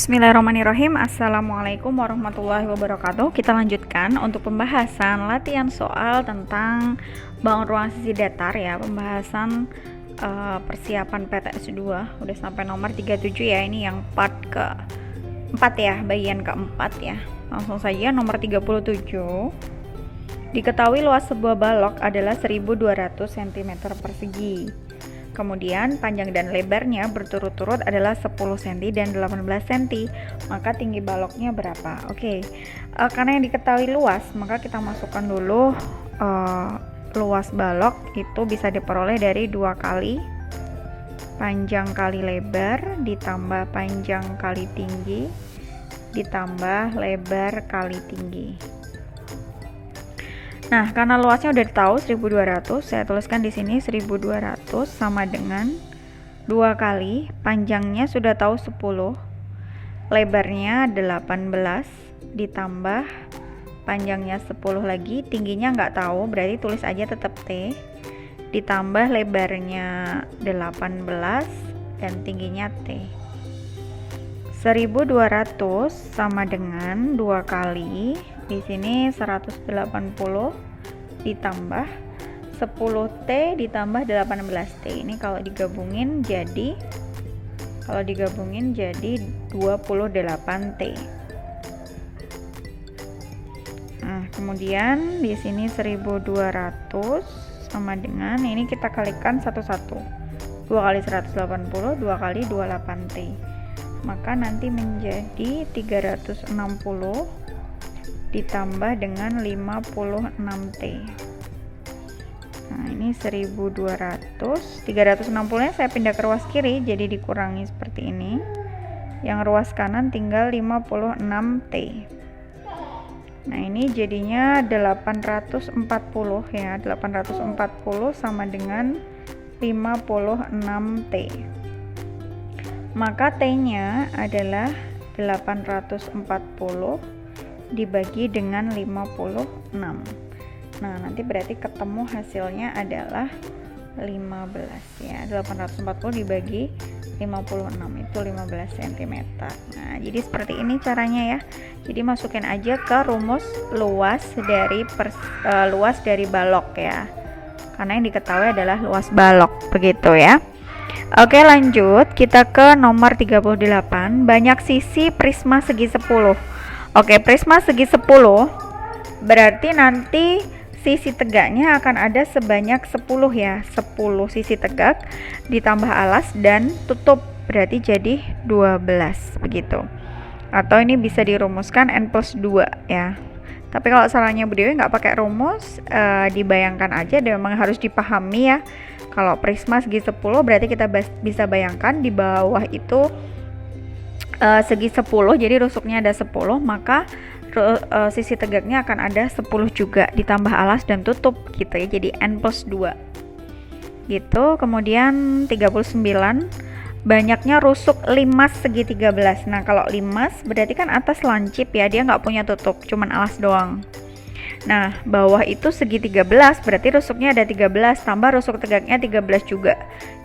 Bismillahirrahmanirrahim. Assalamualaikum warahmatullahi wabarakatuh. Kita lanjutkan untuk pembahasan latihan soal tentang bangun ruang sisi datar ya. Pembahasan persiapan PTS 2 udah sampai nomor 37 ya. Ini yang part ke-4 ya, bagian keempat ya. Langsung saja nomor 37. Diketahui luas sebuah balok adalah 1200 cm persegi. Kemudian panjang dan lebarnya berturut-turut adalah 10 cm dan 18 cm. Maka tinggi baloknya berapa? Oke. Karena yang diketahui luas, maka kita masukkan dulu luas balok itu bisa diperoleh dari 2 kali panjang kali lebar ditambah panjang kali tinggi ditambah lebar kali tinggi. Nah, karena luasnya udah tahu 1200, saya tuliskan di sini 1200 sama dengan 2 kali panjangnya sudah tahu 10, lebarnya 18 ditambah panjangnya 10 lagi, tingginya nggak tahu, berarti tulis aja tetap T, ditambah lebarnya 18 dan tingginya T. 1200 sama dengan 2 kali di sini 180 ditambah 10T ditambah 18T. Ini kalau digabungin jadi 28T. Nah, kemudian di sini 1200 sama dengan ini kita kalikan satu-satu. 2 kali 180, 2 kali 28T. Maka nanti menjadi 360 ditambah dengan 56T. Nah, ini 1200. 360 nya saya pindah ke ruas kiri, jadi dikurangi seperti ini. Yang ruas kanan tinggal 56T. Nah, ini jadinya 840 ya. 840 sama dengan 56T. Maka T-nya adalah 840 dibagi dengan 56. Nah, nanti berarti ketemu hasilnya adalah 15 ya. 840 dibagi 56 itu 15 cm. Nah, jadi seperti ini caranya ya. Jadi masukin aja ke rumus luas dari balok ya. Karena yang diketahui adalah luas balok, begitu ya. Oke, lanjut kita ke nomor 38. Banyak sisi prisma segi 10. Oke, prisma segi 10 berarti nanti sisi tegaknya akan ada sebanyak 10 ya. 10 sisi tegak ditambah alas dan tutup berarti jadi 12 begitu. Atau ini bisa dirumuskan N+2 ya. Tapi kalau sarannya Bu Dewi nggak pakai rumus, dibayangkan aja dan memang harus dipahami ya. Kalau prisma segi 10 berarti kita bisa bayangkan di bawah itu segi 10, jadi rusuknya ada 10, maka sisi tegaknya akan ada 10 juga ditambah alas dan tutup gitu ya, jadi N+2 gitu. Kemudian 39, banyaknya rusuk limas segi 13. Nah, kalau limas berarti kan atas lancip ya, dia nggak punya tutup, cuman alas doang. Nah, bawah itu segi 13, berarti rusuknya ada 13, tambah rusuk tegaknya 13 juga,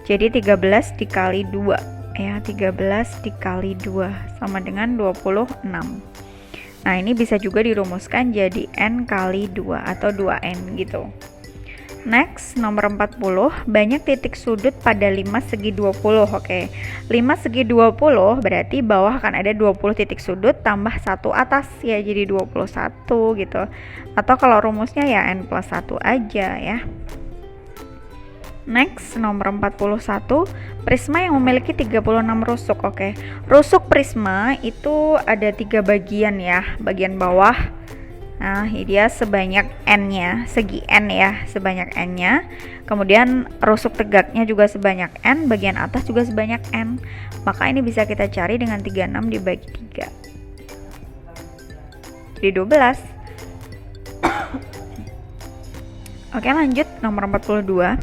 jadi 13 dikali 2 ya, 13 dikali 2 sama dengan 26. Nah, ini bisa juga dirumuskan jadi N kali 2 atau 2N gitu. Next, nomor 40, banyak titik sudut pada limas segi 20. Oke, limas segi 20 berarti bawah akan ada 20 titik sudut tambah 1 atas ya, jadi 21 gitu. Atau kalau rumusnya ya N+1 aja ya. Next, nomor 41, prisma yang memiliki 36 rusuk. Oke, rusuk prisma itu ada 3 bagian ya. Bagian bawah, nah ini dia sebanyak N-nya, segi N ya, sebanyak N-nya. Kemudian rusuk tegaknya juga sebanyak N, bagian atas juga sebanyak N. Maka ini bisa kita cari dengan 36 dibagi 3. Jadi 12. Oke, lanjut nomor 42.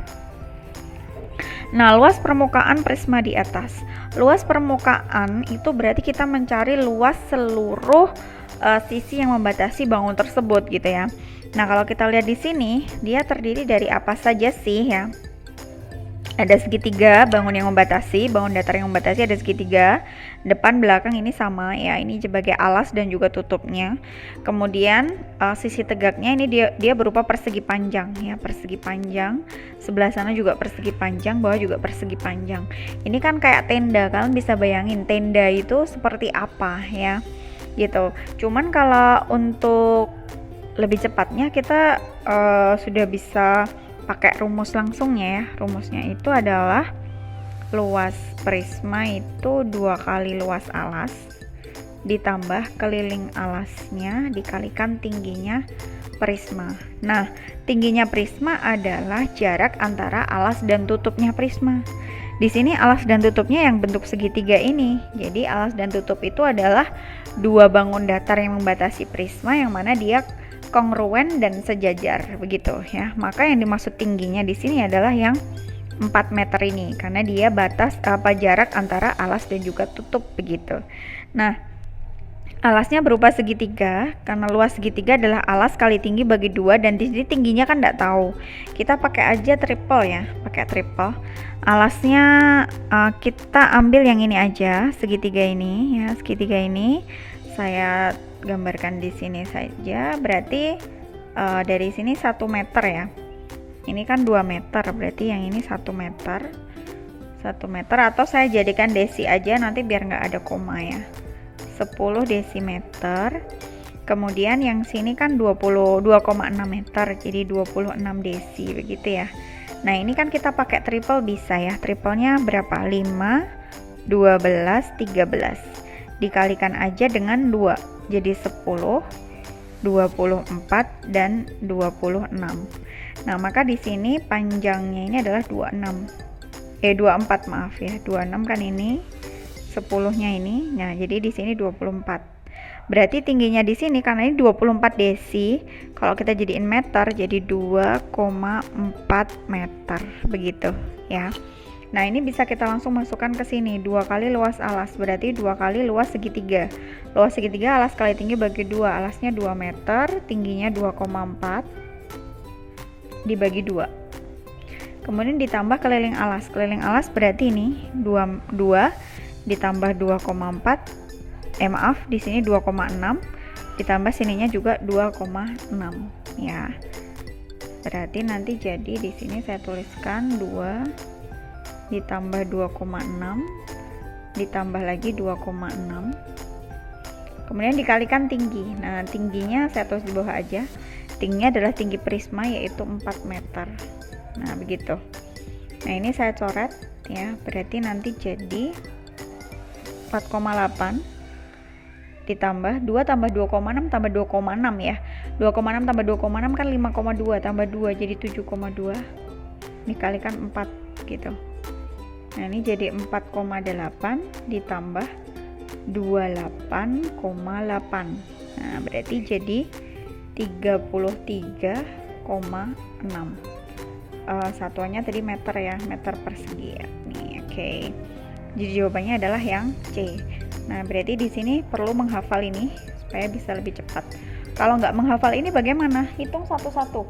Nah, luas permukaan prisma di atas. Luas permukaan itu berarti kita mencari luas seluruh sisi yang membatasi bangun tersebut gitu ya. Nah, kalau kita lihat di sini, dia terdiri dari apa saja sih ya? ada segitiga, bangun datar yang membatasi, ada segitiga, depan belakang ini sama ya, ini sebagai alas dan juga tutupnya. Kemudian sisi tegaknya ini dia berupa persegi panjang ya, persegi panjang, sebelah sana juga persegi panjang, bawah juga persegi panjang. Ini kan kayak tenda, kalian bisa bayangin tenda itu seperti apa ya gitu. Cuman kalau untuk lebih cepatnya kita sudah bisa pakai rumus langsungnya ya. Rumusnya itu adalah luas prisma itu 2 kali luas alas ditambah keliling alasnya dikalikan tingginya prisma. Nah, tingginya prisma adalah jarak antara alas dan tutupnya prisma. Di sini alas dan tutupnya yang bentuk segitiga ini. Jadi alas dan tutup itu adalah dua bangun datar yang membatasi prisma yang mana dia kongruen dan sejajar begitu ya. Maka yang dimaksud tingginya di sini adalah yang 4 meter ini karena dia batas jarak antara alas dan juga tutup begitu. Nah, alasnya berupa segitiga karena luas segitiga adalah alas kali tinggi bagi 2 dan di sini tingginya kan enggak tahu. Kita pakai aja triple ya, pakai triple. Alasnya kita ambil yang ini aja, segitiga ini ya, segitiga ini saya gambarkan di sini saja. Berarti dari sini 1 meter ya, ini kan 2 meter, berarti yang ini 1 meter 1 meter, atau saya jadikan desi aja nanti biar nggak ada koma ya, 10 desimeter. Kemudian yang sini kan 22,6 meter, jadi 26 desi begitu ya. Nah ini kan kita pakai triple bisa ya, triplenya berapa? 5, 12, 13 dikalikan aja dengan 2 jadi 10, 24 dan 26. Nah maka di sini panjangnya ini adalah 24 maaf ya, 26 kan ini 10-nya ini. Nah jadi di sini 24. Berarti tingginya di sini karena ini 24 desi, kalau kita jadiin meter jadi 2,4 meter begitu ya. Nah ini bisa kita langsung masukkan ke sini, 2 kali luas alas berarti 2 kali luas segitiga. Luas segitiga alas kali tinggi bagi 2, alasnya 2 meter, tingginya 2,4 dibagi 2. Kemudian ditambah keliling alas. Keliling alas berarti ini 2 ditambah 2,4. Maaf, di sini 2,6 ditambah sininya juga 2,6 ya. Berarti nanti jadi di sini saya tuliskan 2 ditambah 2,6 ditambah lagi 2,6, kemudian dikalikan tinggi. Nah tingginya saya tulis di bawah aja, tingginya adalah tinggi prisma yaitu 4 meter. Nah begitu. Nah ini saya coret ya, berarti nanti jadi 4,8 ditambah 2 tambah 2,6 tambah 2,6 ya, 2,6 tambah 2,6 kan 5,2 tambah 2 jadi 7,2 dikalikan 4 gitu. Nah ini jadi 4,8 ditambah 28,8. Nah berarti jadi 33,6. Satuannya tadi meter ya, meter persegi ya. Nih oke. Jadi jawabannya adalah yang C. Nah berarti di sini perlu menghafal ini supaya bisa lebih cepat. Kalau nggak menghafal ini bagaimana? Hitung satu-satu.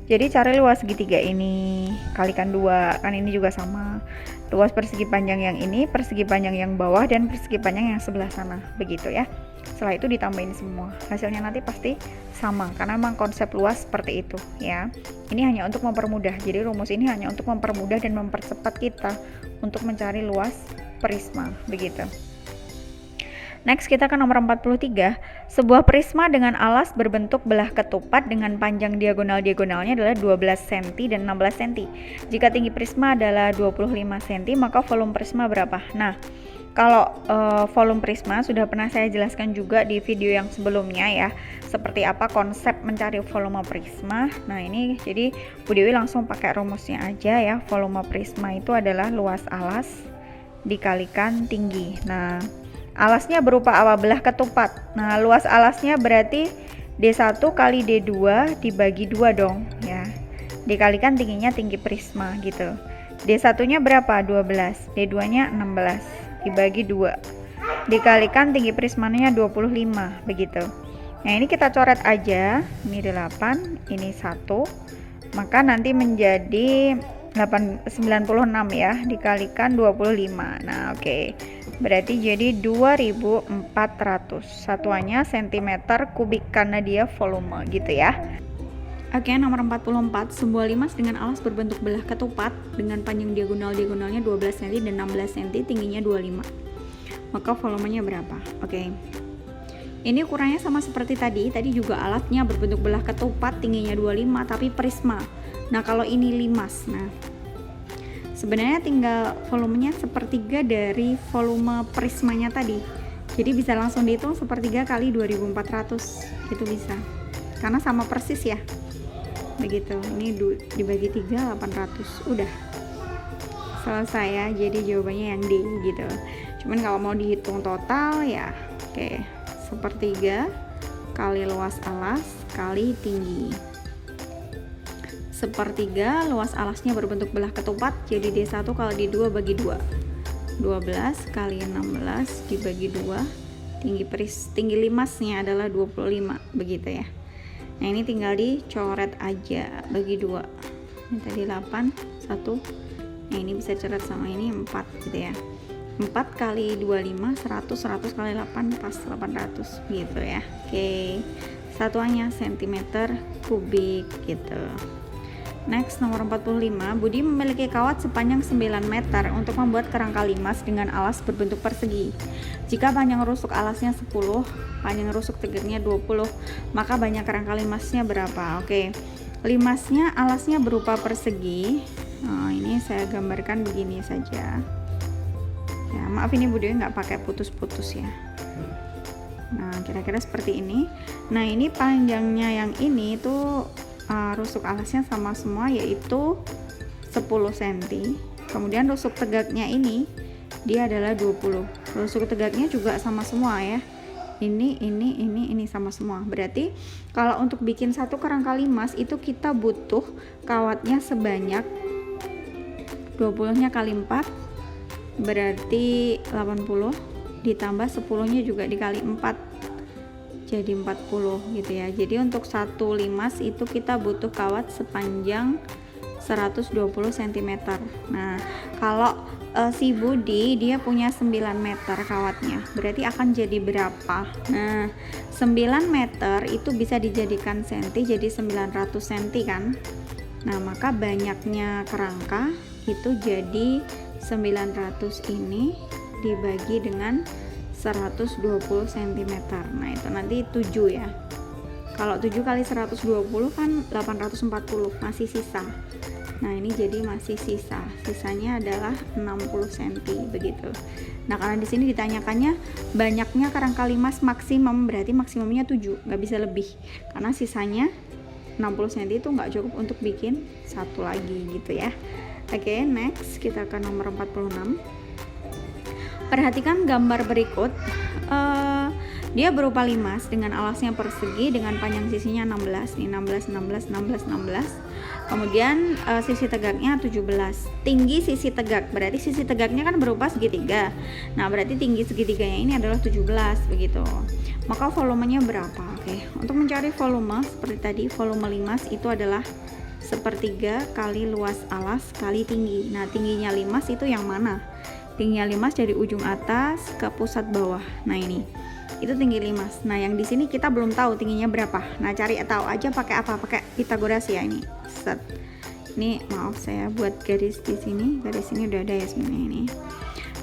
Jadi cari luas segitiga ini, kalikan 2, kan ini juga sama. Luas persegi panjang yang ini, persegi panjang yang bawah, dan persegi panjang yang sebelah sana. Begitu ya. Setelah itu ditambahin semua. Hasilnya nanti pasti sama, karena memang konsep luas seperti itu ya. Ini hanya untuk mempermudah. Jadi rumus ini hanya untuk mempermudah dan mempercepat kita untuk mencari luas prisma. Begitu. Next kita ke nomor 43. Sebuah prisma dengan alas berbentuk belah ketupat dengan panjang diagonal-diagonalnya adalah 12 cm dan 16 cm. Jika tinggi prisma adalah 25 cm, maka volume prisma berapa? Nah, kalau volume prisma sudah pernah saya jelaskan juga di video yang sebelumnya ya, seperti apa konsep mencari volume prisma. Nah ini jadi Bu Dewi langsung pakai rumusnya aja ya. Volume prisma itu adalah luas alas dikalikan tinggi. Nah alasnya berupa apa? Belah ketupat. Nah luas alasnya berarti D1 kali D2 dibagi 2 dong ya, dikalikan tingginya tinggi prisma gitu. D1 nya berapa? 12, D2 nya 16 dibagi 2 dikalikan tinggi prismanya 25 begitu. Nah ini kita coret aja, ini 8, ini 1, maka nanti menjadi 96 ya, dikalikan 25. Nah, oke. Berarti jadi 2400. Satuannya cm kubik karena dia volume gitu ya. Oke, nomor 44, sebuah limas dengan alas berbentuk belah ketupat dengan panjang diagonalnya 12 cm dan 16 cm, tingginya 25. Maka volumenya berapa? Oke. Ini ukurannya sama seperti tadi juga alatnya berbentuk belah ketupat, tingginya 25 tapi prisma. Nah, kalau ini limas, nah sebenarnya tinggal volumenya sepertiga dari volume prismanya tadi. Jadi bisa langsung dihitung sepertiga kali 2400, itu bisa. Karena sama persis ya. Begitu. Ini dibagi 3 800. Udah. Selesai ya. Jadi jawabannya yang D gitu. Cuman kalau mau dihitung total ya oke, sepertiga kali luas alas kali tinggi. Sepertiga luas alasnya berbentuk belah ketupat, jadi D1 kali D2 bagi 2. 12 kali 16 dibagi 2. Tinggi limasnya adalah 25, begitu ya. Nah, ini tinggal dicoret aja, bagi 2. Ini tadi 8, 1. Nah, ini bisa coret sama ini 4 gitu ya. 4 kali 25 100, 100 kali 8 pas 800 gitu ya. Oke. Satuannya cm kubik gitu. Next, nomor 45, Budi memiliki kawat sepanjang 9 meter untuk membuat kerangka limas dengan alas berbentuk persegi. Jika panjang rusuk alasnya 10, panjang rusuk tegaknya 20, maka banyak kerangka limasnya berapa? Oke, limasnya alasnya berupa persegi. Nah, ini saya gambarkan begini saja. Ya, maaf ini Budi nggak pakai putus-putus ya. Nah, kira-kira seperti ini. Nah, ini panjangnya yang ini tuh rusuk alasnya sama semua, yaitu 10 cm. Kemudian rusuk tegaknya ini dia adalah 20. Rusuk tegaknya juga sama semua ya. Ini sama semua. Berarti kalau untuk bikin satu kerangka limas itu kita butuh kawatnya sebanyak 20-nya kali 4 berarti 80, ditambah 10-nya juga dikali 4 jadi 40 gitu ya. Jadi untuk satu limas itu kita butuh kawat sepanjang 120 cm. Nah, kalau si Budi dia punya 9 meter kawatnya, berarti akan jadi berapa? Nah, 9 meter itu bisa dijadikan senti, jadi 900 cm kan. Nah, maka banyaknya kerangka itu jadi 900 ini dibagi dengan 120 cm. Nah, itu nanti 7 ya. Kalau 7 kali 120 kan 840, masih sisa. Nah, ini jadi masih sisa. Sisanya adalah 60 cm begitu. Nah, karena di sini ditanyakannya banyaknya kerangka limas maksimum, berarti maksimumnya 7, nggak bisa lebih. Karena sisanya 60 cm itu nggak cukup untuk bikin satu lagi gitu ya. Oke, next kita ke nomor 46. Perhatikan gambar berikut. Dia berupa limas dengan alasnya persegi dengan panjang sisinya 16. Ini 16. Kemudian sisi tegaknya 17. Tinggi sisi tegak, berarti sisi tegaknya kan berupa segitiga. Nah, berarti tinggi segitiganya ini adalah 17 begitu. Maka volumenya berapa? Oke, untuk mencari volume seperti tadi, volume limas itu adalah sepertiga kali luas alas kali tinggi. Nah, tingginya limas itu yang mana? Tingginya limas dari ujung atas ke pusat bawah. Nah, ini itu tinggi limas. Nah, yang di sini kita belum tahu tingginya berapa. Nah, cari tahu aja pakai apa? Pakai Pitagoras ya ini. Set. Ini maaf saya buat garis di sini. Garis ini udah ada ya sebenarnya ini.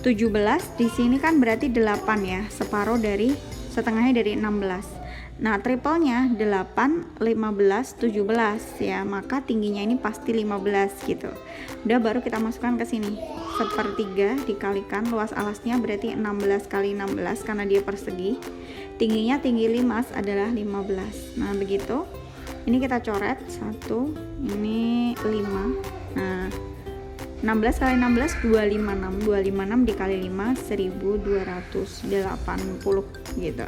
17 di sini kan berarti 8 ya. Separuh dari setengahnya dari 16. Nah, triplenya 8, 15, 17 ya. Maka tingginya ini pasti 15 gitu. Udah, baru kita masukkan ke sini. Sepertiga dikalikan luas alasnya berarti 16 kali 16 karena dia persegi. Tingginya tinggi limas adalah 15. Nah, begitu. Ini kita coret 1, ini 5. Nah, 16 kali 16 256. 256 dikali 5 1280 gitu.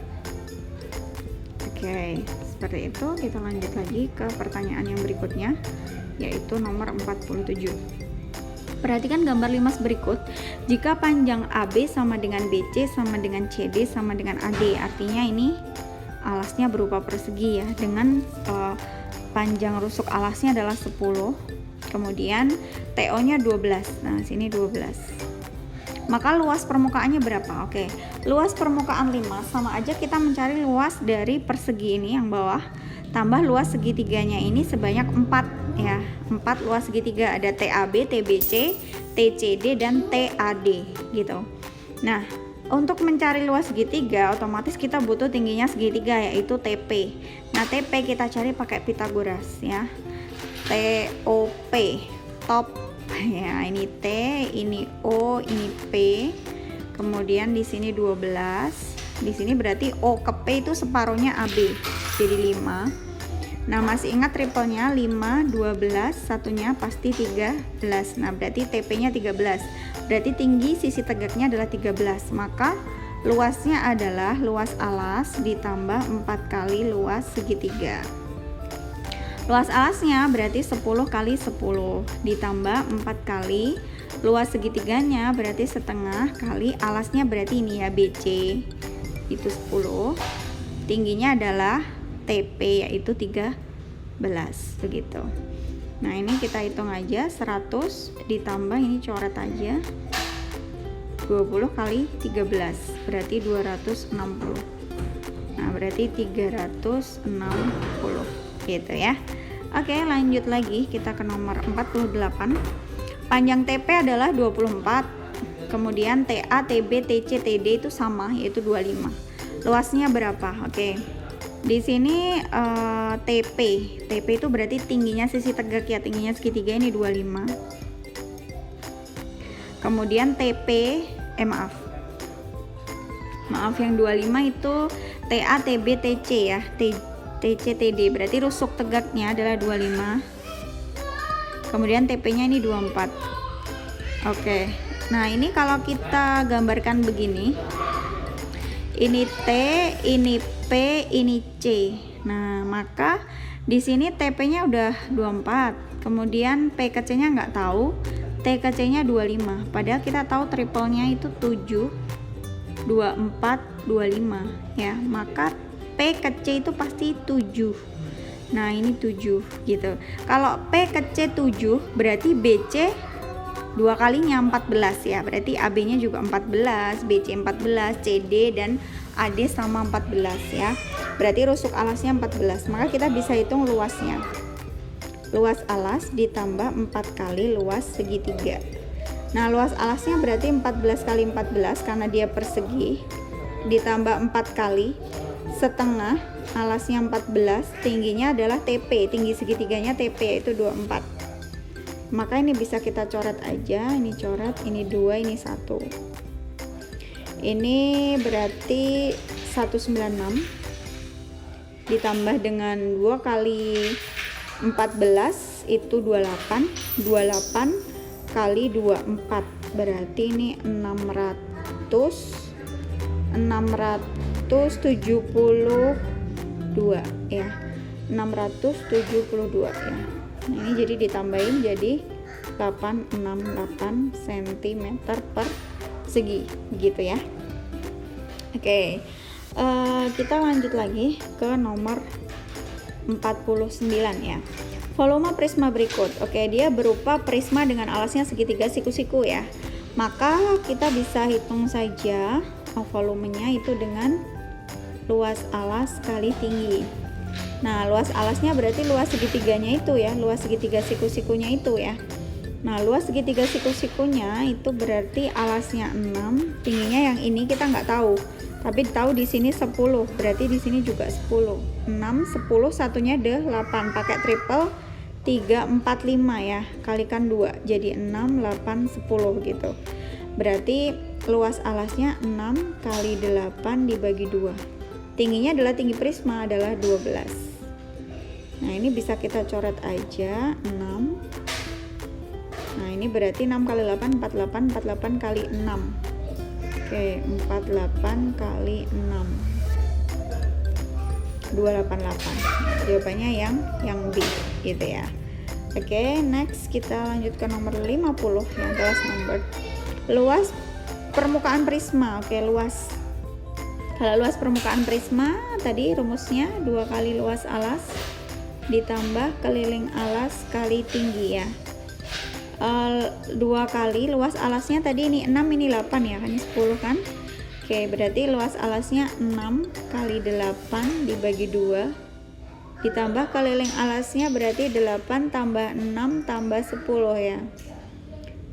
Oke, seperti itu. Kita lanjut lagi ke pertanyaan yang berikutnya, yaitu nomor 47. Perhatikan gambar limas berikut. Jika panjang AB sama dengan BC sama dengan CD sama dengan AD, artinya ini alasnya berupa persegi ya, dengan panjang rusuk alasnya adalah 10. Kemudian TO-nya 12. Nah, sini 12. Maka luas permukaannya berapa? Oke, luas permukaan 5 sama aja kita mencari luas dari persegi ini yang bawah tambah luas segitiganya ini sebanyak 4 ya. 4 luas segitiga, ada TAB, TBC, TCD dan TAD gitu. Nah, untuk mencari luas segitiga otomatis kita butuh tingginya segitiga yaitu TP. Nah, TP kita cari pakai Pitagoras ya. TOP, top ya, ini T, ini O, ini P. Kemudian di sini 12. Di sini berarti O ke P itu separuhnya AB. Jadi 5. Nah, masih ingat triplenya 5, 12, satunya pasti 13. Nah, berarti TP-nya 13. Berarti tinggi sisi tegaknya adalah 13. Maka luasnya adalah luas alas ditambah 4 kali luas segitiga. Luas alasnya berarti 10 kali 10 ditambah 4 kali luas segitiganya berarti setengah kali alasnya berarti ini ya BC itu 10. Tingginya adalah TP yaitu 13 begitu. Nah, ini kita hitung aja 100 ditambah ini coret aja 20 kali 13 berarti 260. Nah, berarti 360 gitu ya. Oke, lanjut lagi kita ke nomor 48. Panjang TP adalah 24. Kemudian TA, TB, TC, TD itu sama yaitu 25. Luasnya berapa? Oke. Di sini TP itu berarti tingginya sisi tegak ya, tingginya segitiga ini 25. Kemudian TP maaf yang 25 itu TA, TB, TC ya, TC, TD berarti rusuk tegaknya adalah 25. Kemudian TP-nya ini 24. Oke. Nah, ini kalau kita gambarkan begini, ini T, ini P, ini C. Nah, maka di sini TP-nya udah 24. Kemudian P ke C-nya nggak tahu, T ke C-nya 25. Padahal kita tahu triple-nya itu 7, 24, 25 ya. Maka P ke C itu pasti 7. Nah, ini 7 gitu. Kalau P ke C 7 berarti BC 2 kalinya 14 ya. Berarti AB-nya juga 14, BC 14, CD dan AD sama 14 ya. Berarti rusuk alasnya 14. Maka kita bisa hitung luasnya. Luas alas ditambah 4 kali luas segitiga. Nah, luas alasnya berarti 14 kali 14 karena dia persegi ditambah 4 kali setengah alasnya 14, tingginya adalah TP, tinggi segitiganya TP yaitu 24. Maka ini bisa kita coret aja, ini coret, ini 2, ini 1. Ini berarti 196 ditambah dengan 2 kali 14 itu 28, 28 kali 24 berarti ini 672 ya, 672 ya. Nah, ini jadi ditambahin jadi 868 cm per segi gitu ya. Oke, kita lanjut lagi ke nomor 49 ya. Volume prisma berikut. Oke, dia berupa prisma dengan alasnya segitiga siku-siku ya. Maka kita bisa hitung saja volumenya itu dengan luas alas kali tinggi. Nah, luas alasnya berarti luas segitiganya itu ya, luas segitiga siku-sikunya itu ya. Nah, luas segitiga siku-sikunya itu berarti alasnya 6, tingginya yang ini kita nggak tahu. Tapi tahu di sini 10, berarti di sini juga 10. 6, 10, satunya 8, pakai triple 3, 4, 5 ya, kalikan 2, jadi 6, 8, 10 gitu. Berarti luas alasnya 6 kali 8 dibagi 2. Tingginya adalah tinggi prisma adalah 12. Nah, ini bisa kita coret aja 6. Nah, ini berarti 6 kali 8, 48, 48 kali 6. Oke, 48 kali 6. 288. Jawabannya yang B gitu ya. Oke, next kita lanjut ke nomor 50 yang kelas number. Luas permukaan prisma. Oke, luas. Kalau luas permukaan prisma tadi rumusnya 2 kali luas alas ditambah keliling alas kali tinggi ya. 2 kali luas alasnya tadi ini 6, ini 8 ya, kan ini 10 kan. Oke, berarti luas alasnya 6 kali 8 dibagi 2 ditambah keliling alasnya berarti 8 tambah 6 tambah 10 ya.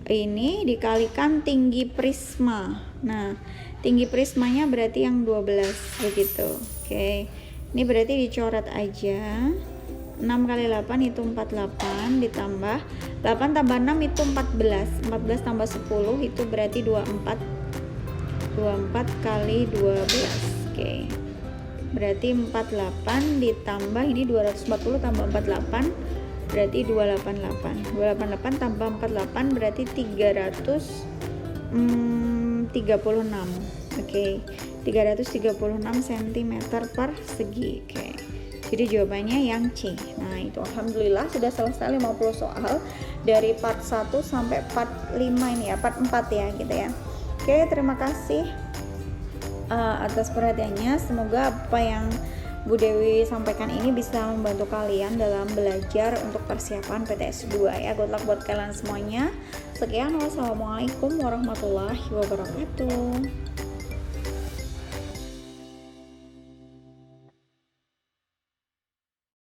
Ini dikalikan tinggi prisma. Nah, tinggi prismanya berarti yang 12 begitu. Oke, ini berarti dicoret aja. 6 kali 8 itu 48 ditambah 8 tambah 6 itu 14 tambah 10 itu berarti 24 kali 12. Oke, berarti 48 ditambah ini 240 tambah 48 berarti 288 tambah 48 berarti 336. Oke, 336 cm persegi. Oke, jadi jawabannya yang C. Nah itu alhamdulillah sudah selesai 50 soal dari part 1 sampai part 5 ini ya, part 4 ya gitu ya. Oke, terima kasih atas perhatiannya. Semoga apa yang Bu Dewi sampaikan ini bisa membantu kalian dalam belajar untuk persiapan PTS 2 ya. Good luck buat kalian semuanya. Sekian, wassalamualaikum warahmatullahi wabarakatuh.